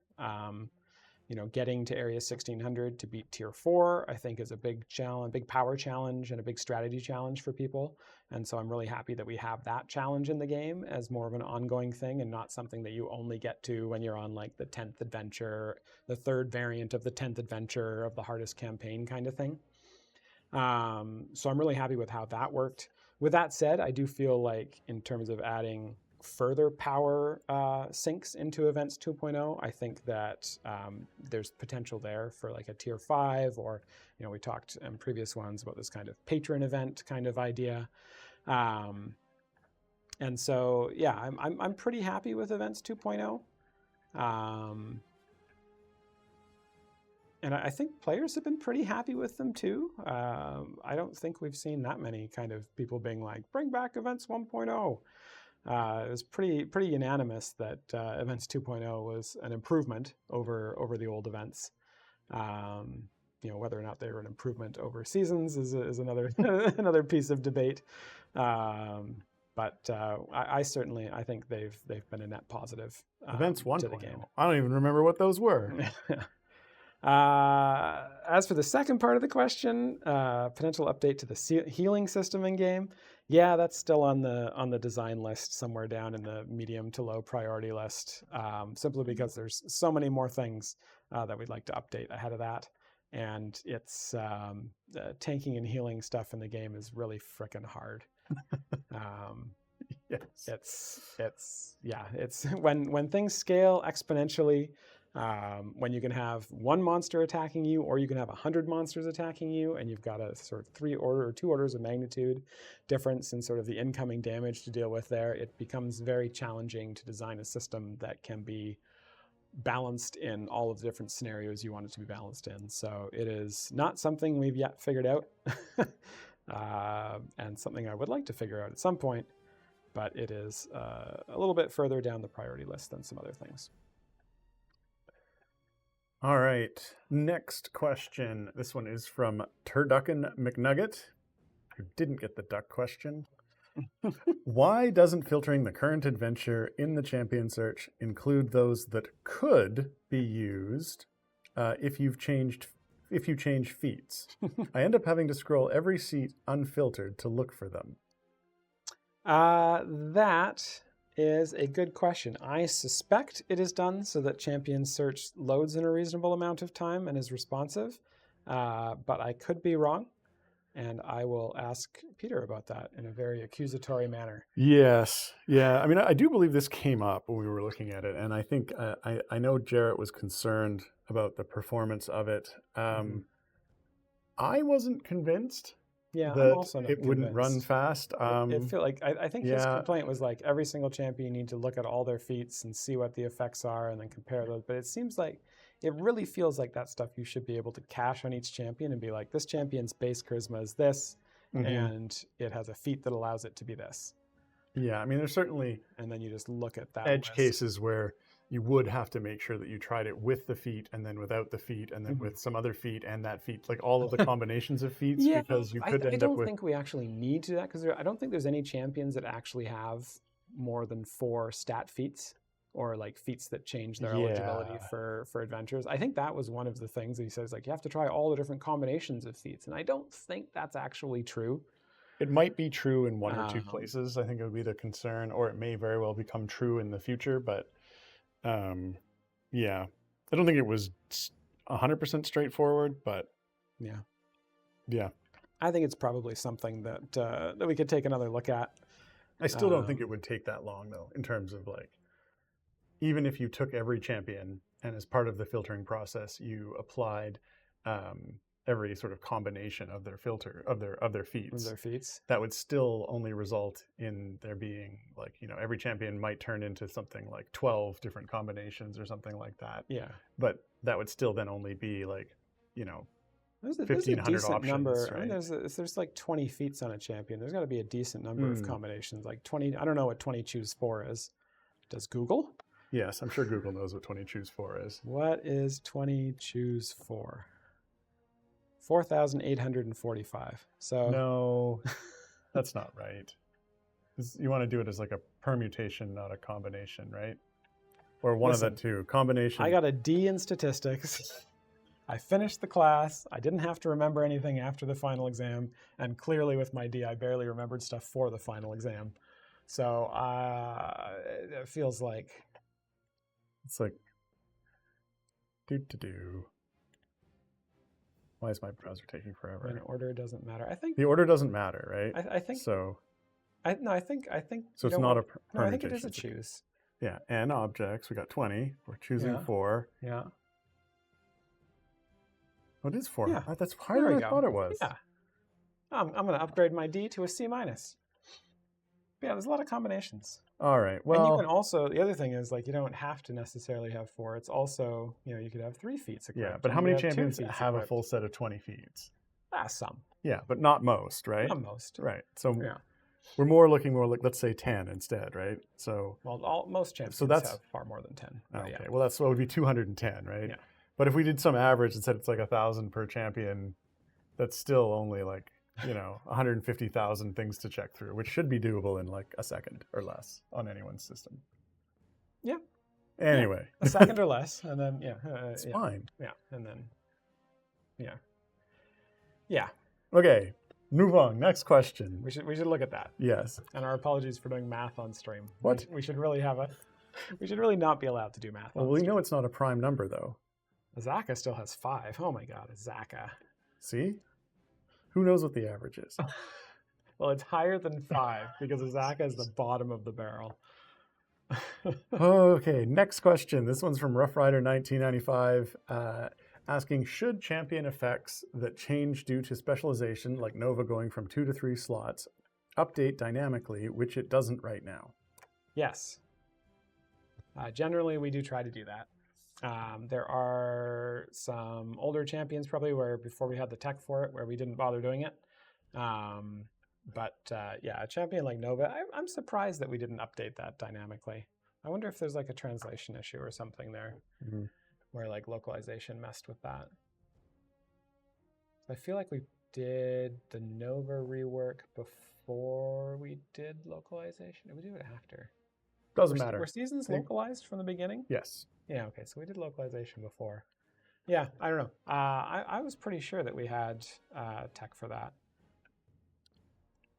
You know, getting to area 1600 to beat tier 4, I think is a big challenge, big power challenge and a big strategy challenge for people. And so I'm really happy that we have that challenge in the game as more of an ongoing thing and not something that you only get to when you're on like the 10th adventure, the 3rd variant of the 10th adventure of the hardest campaign kind of thing. So I'm really happy with how that worked. With that said, I do feel like in terms of adding further power sinks into Events 2.0, I think that there's potential there for like a tier 5, or, you know, we talked in previous ones about this kind of patron event kind of idea. And so, yeah, I'm pretty happy with Events 2.0. And I think players have been pretty happy with them too. I don't think we've seen that many kind of people being like, bring back Events 1.0. It was pretty unanimous that Events 2.0 was an improvement over the old events. You know, whether or not they were an improvement over seasons is another another piece of debate. But I certainly think they've been a net positive Events 1.0 to the game. I don't even remember what those were. As for the second part of the question, potential update to the healing system in game. Yeah, that's still on the design list somewhere down in the medium to low priority list, simply because there's so many more things that we'd like to update ahead of that. And it's tanking and healing stuff in the game is really frickin' hard. Yes. It's when things scale exponentially. When you can have 1 monster attacking you, or you can have 100 monsters attacking you, and you've got a sort of 2 orders of magnitude difference in sort of the incoming damage to deal with there, it becomes very challenging to design a system that can be balanced in all of the different scenarios you want it to be balanced in. So it is not something we've yet figured out, and something I would like to figure out at some point, but it is a little bit further down the priority list than some other things. All right, next question. This one is from Turducken McNugget, who didn't get the duck question. Why doesn't filtering the current adventure in the champion search include those that could be used if you've changed if you change feats. I end up having to scroll every seat unfiltered to look for them. That is a good question. I suspect it is done so that champion search loads in a reasonable amount of time and is responsive, but I could be wrong, and I will ask Peter about that in a very accusatory manner. Yes. Yeah. I mean, I do believe this came up when we were looking at it, and I think I know Jarrett was concerned about the performance of it. I wasn't convinced Yeah, I'm that also not it wouldn't run convinced. fast. It feel like I think his yeah. complaint was like every single champion you need to look at all their feats and see what the effects are and then compare those. But it seems like it really feels like that stuff you should be able to cache on each champion and be like, this champion's base charisma is this, and it has a feat that allows it to be this. Yeah, I mean, there's certainly And then you just look at that edge list. cases where you would have to make sure that you tried it with the feat and then without the feat and then with some other feat and that feat, like all of the combinations of feats, because you could I end up don't with... think we actually need to do that because I don't think there's any champions that actually have more than 4 stat feats or like feats that change their eligibility for adventures. I think that was one of the things that he says, like, you have to try all the different combinations of feats. And I don't think that's actually true. It might be true in one or two places. I think it would be the concern, or it may very well become true in the future. But yeah, I don't think it was 100% straightforward, but yeah. I think it's probably something that that we could take another look at. I still don't think it would take that long, though, in terms of like, even if you took every champion and as part of the filtering process, you applied every sort of combination of their filter of their feats. That would still only result in there being like, you know, every champion might turn into something like 12 different combinations or something like that. Yeah. But that would still then only be like, you know, there's a 1,500 decent options. Number. Right? I mean, there's like 20 feats on a champion. There's got to be a decent number of combinations. Like 20. I don't know what 20 choose 4 is. Does Google? Yes, I'm sure Google knows what 20 choose 4 is. What is 20 choose 4? 4,845. So no, that's not right. You want to do it as like a permutation, not a combination, right? Or one of the two. Combination. I got a D in statistics. I finished the class. I didn't have to remember anything after the final exam. And clearly with my D, I barely remembered stuff for the final exam. So it feels like... It's like... Do. Why is my browser taking forever? An order doesn't matter. I think... The order doesn't matter, right? I think... So... I think... So it's not a permutation. No, I think it is a choose. Yeah, and objects. We got 20. We're choosing 4. Yeah. Oh, it is 4. Yeah. That's higher than I thought it was. Yeah. I'm going to upgrade my D to a C-. Yeah, there's a lot of combinations. All right. Well, and you can also, the other thing is, like, you don't have to necessarily have 4. It's also, you know, you could have 3 feats equipped. Yeah, but how many champions have a full set of 20 feats? Some. Yeah, but not most, right? Not most. Right. So we're looking more like, let's say 10 instead, right? So most champions have far more than 10. Okay. Well, that would be 210, right? Yeah. But if we did some average and said it's like 1,000 per champion, that's still only like, you know, 150,000 things to check through, which should be doable in like a second or less on anyone's system. Yeah. Anyway. Yeah. A second or less, and then, it's fine. Yeah, and then, yeah. Okay, move on. Next question. We should look at that. Yes. And our apologies for doing math on stream. What? We should really we should really not be allowed to do math on stream. Well, we know it's not a prime number, though. Azaka still has 5. Oh my god, Azaka. See? Who knows what the average is? Well, it's higher than 5 because Azaka is the bottom of the barrel. Okay, next question. This one's from Rough Rider 1995, asking, should champion effects that change due to specialization, like Nova going from 2 to 3 slots, update dynamically, which it doesn't right now? Yes. Generally, we do try to do that. There are some older champions probably where before we had the tech for it, where we didn't bother doing it. But a champion like Nova, I'm surprised that we didn't update that dynamically. I wonder if there's like a translation issue or something there where like localization messed with that. I feel like we did the Nova rework before we did localization. Did we do it after? Doesn't matter. Were seasons localized from the beginning? Yes. Yeah, okay, so we did localization before. Yeah, I don't know. I was pretty sure that we had tech for that.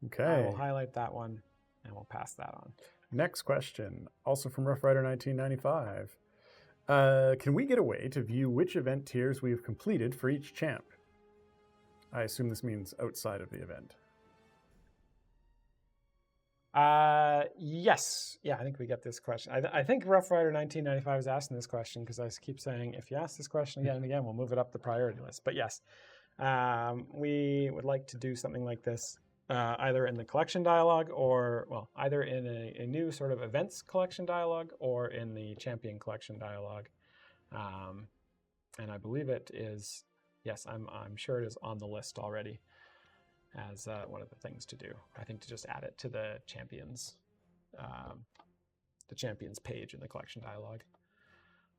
Okay. I will highlight that one, and we'll pass that on. Next question, also from Rough Rider 1995. Can we get a way to view which event tiers we have completed for each champ? I assume this means outside of the event. Yes. Yeah, I think we get this question. I think Rough Rider 1995 is asking this question because I keep saying, if you ask this question again and again, we'll move it up the priority list. But yes, we would like to do something like this either in the collection dialogue or, well, either in a new sort of events collection dialogue or in the champion collection dialogue. And I believe it is, yes, I'm sure it is on the list already as one of the things to do. I think to just add it to the champions page in the collection dialogue.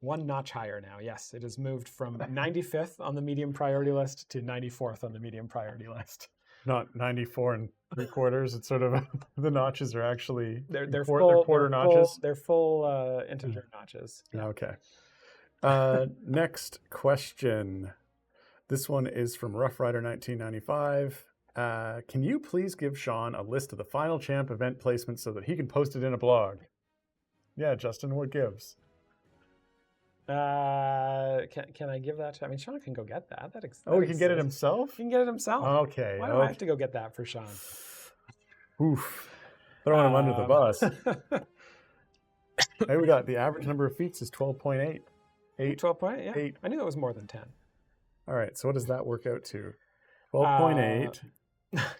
One notch higher now. Yes, it has moved from 95th on the medium priority list to 94th on the medium priority list. Not 94 and 3/4. It's sort of the notches are actually they're quarter notches. They're full integer notches. Yeah. Okay. Next question. This one is from Rough Rider 1995. Can you please give Sean a list of the final champ event placements so that he can post it in a blog? Yeah, Justin, what gives? Can I give that to? I mean, Sean can go get that. He can get it himself? He can get it himself. Okay. Why do I have to go get that for Sean? Oof. Throwing him under the bus. Hey, we got the average number of feats is 12.8. 12.8, yeah. 8. I knew it was more than 10. All right, so what does that work out to? 12.8.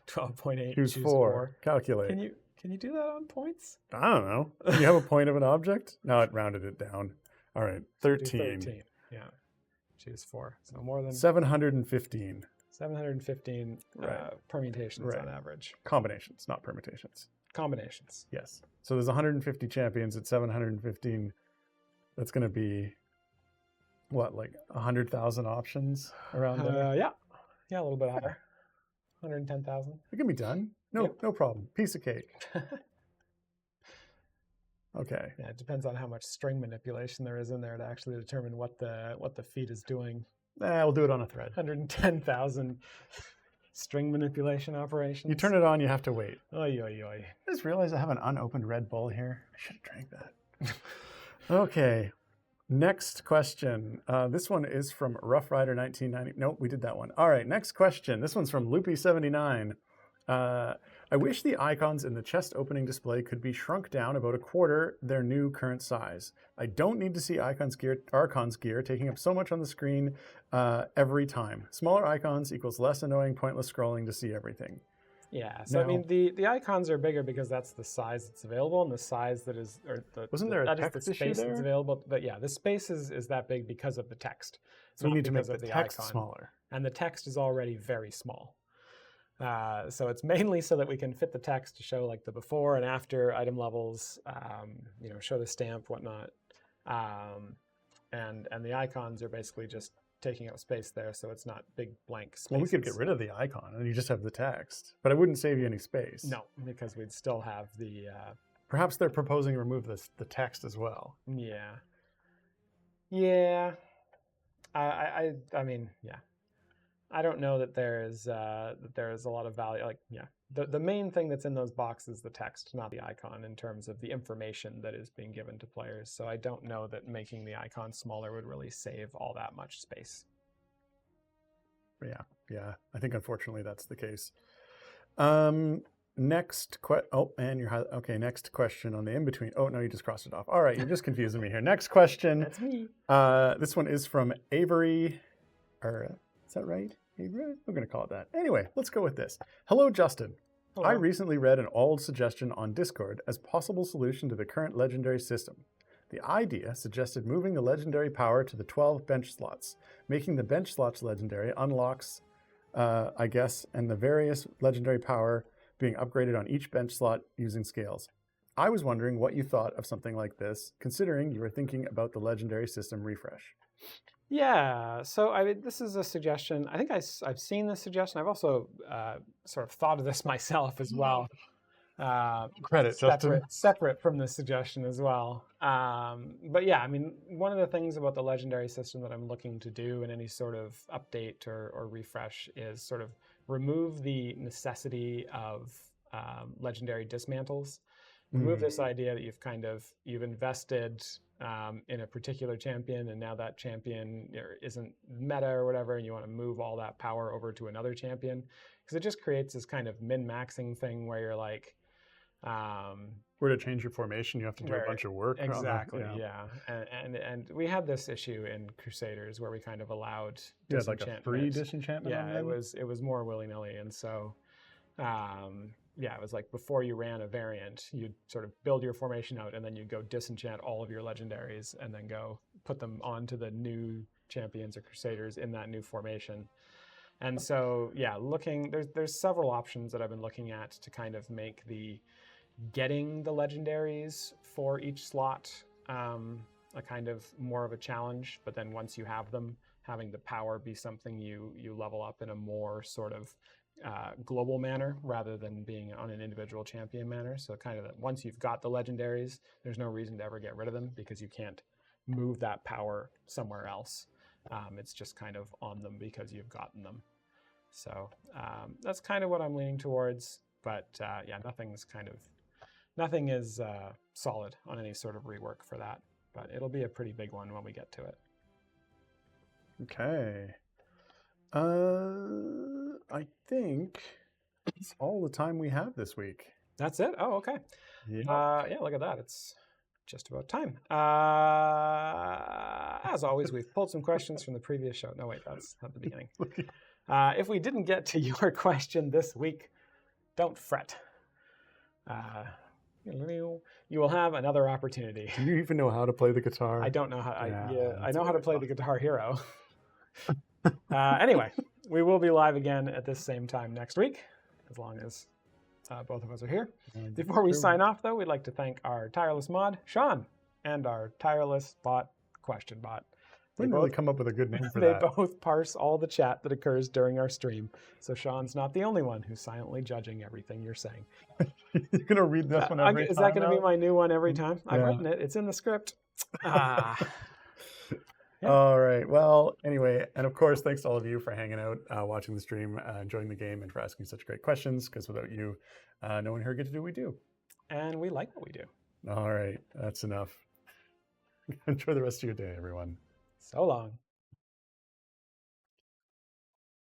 12.8. Choose 4. Calculate. Can you do that on points? I don't know. Do you have a point of an object? No, it rounded it down. All right, 13. 13. Yeah. Choose 4. So more than 715. 715 permutations on average. Combinations, not permutations. Combinations. Yes. So there's 150 champions at 715. That's going to be what, like 100,000 options around there? Yeah, a little bit higher. 110,000. It can be done. No problem. Piece of cake. Okay. Yeah, it depends on how much string manipulation there is in there to actually determine what the feat is doing. We'll do it on a thread. 110,000 string manipulation operations. You turn it on, you have to wait. Oy, oy, oy. I just realized I have an unopened Red Bull here. I should have drank that. Okay. Next question. This one is from Rough Rider 1990. Nope, we did that one. All right, next question. This one's from Loopy79. I wish the icons in the chest opening display could be shrunk down about 1/4 their new current size. I don't need to see Archon's gear taking up so much on the screen every time. Smaller icons equals less annoying, pointless scrolling to see everything. Yeah, so I mean, the icons are bigger because that's the size that's available, and the size that is, wasn't there a text the space that's available. But yeah, the space is that big because of the text. So we need to make the text smaller. And the text is already very small. So it's mainly so that we can fit the text to show like the before and after item levels, show the stamp, whatnot. And the icons are basically just taking up space there, so it's not big blank spaces. Well, we could get rid of the icon and you just have the text, but it wouldn't save you any space. No, because we'd still have the... Perhaps they're proposing to remove the text as well. Yeah. Yeah. I mean, yeah. I don't know that there is a lot of value. Like, yeah, the main thing that's in those boxes is the text, not the icon, in terms of the information that is being given to players. So I don't know that making the icon smaller would really save all that much space. Yeah. I think unfortunately that's the case. Next next question on the in-between. Oh, no, you just crossed it off. All right, you're just confusing me here. Next question. That's me. This one is from Avery. Is that right? Avery? I'm going to call it that. Anyway, let's go with this. Hello, Justin. Hello. I recently read an old suggestion on Discord as possible solution to the current legendary system. The idea suggested moving the legendary power to the 12 bench slots, making the bench slots legendary unlocks, and the various legendary power being upgraded on each bench slot using scales. I was wondering what you thought of something like this, considering you were thinking about the legendary system refresh. Yeah, so I mean, this is a suggestion. I think I've seen this suggestion. I've also sort of thought of this myself as well. Credit, Justin. separate from the suggestion as well. But yeah, I mean, one of the things about the legendary system that I'm looking to do in any sort of update or refresh is sort of remove the necessity of legendary dismantles. Remove this idea that you've invested in a particular champion, and now that champion isn't meta or whatever, and you want to move all that power over to another champion, because it just creates this kind of min-maxing thing where you're like, where to change your formation, you have to do a bunch of work. Exactly, yeah. And we had this issue in Crusaders where we kind of allowed like a free disenchantment. Yeah, it was more willy-nilly, and so yeah, it was like before you ran a variant, you'd sort of build your formation out, and then you'd go disenchant all of your legendaries, and then go put them onto the new champions or Crusaders in that new formation. And so yeah, there's several options that I've been looking at to kind of make getting the legendaries for each slot a kind of more of a challenge, but then once you have them, having the power be something you level up in a more sort of global manner rather than being on an individual champion manner. So kind of that once you've got the legendaries, there's no reason to ever get rid of them because you can't move that power somewhere else. It's just kind of on them because you've gotten them. So that's kind of what I'm leaning towards. But yeah, nothing is solid on any sort of rework for that. But it'll be a pretty big one when we get to it. Okay. I think it's all the time we have this week. That's it? Oh, okay. Yeah. Yeah, look at that. It's just about time. As always, we've pulled some questions from the previous show. No, wait, that's at the beginning. If we didn't get to your question this week, don't fret. You will have another opportunity. Do you even know how to play the guitar? I don't know how. I know how to play the Guitar Hero. Anyway, we will be live again at this same time next week, as long as both of us are here. Before we sign off, though, we'd like to thank our tireless mod, Sean, and our tireless bot, Question Bot. We didn't really come up with a good name for that. They both parse all the chat that occurs during our stream, so Sean's not the only one who's silently judging everything you're saying. You're going to read this one every time? Is that going to be my new one every time? I've written it. It's in the script. Yeah. All right. Well, anyway, and of course, thanks to all of you for hanging out, watching the stream, enjoying the game, and for asking such great questions, because without you, no one here gets to do what we do. And we like what we do. All right. That's enough. Enjoy the rest of your day, everyone. So long.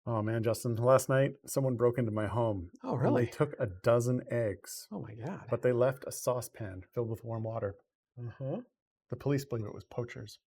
Oh, man, Justin, last night, someone broke into my home. Oh, really? And they took a dozen eggs. Oh, my God. But they left a saucepan filled with warm water. Uh-huh. The police believe it was poachers.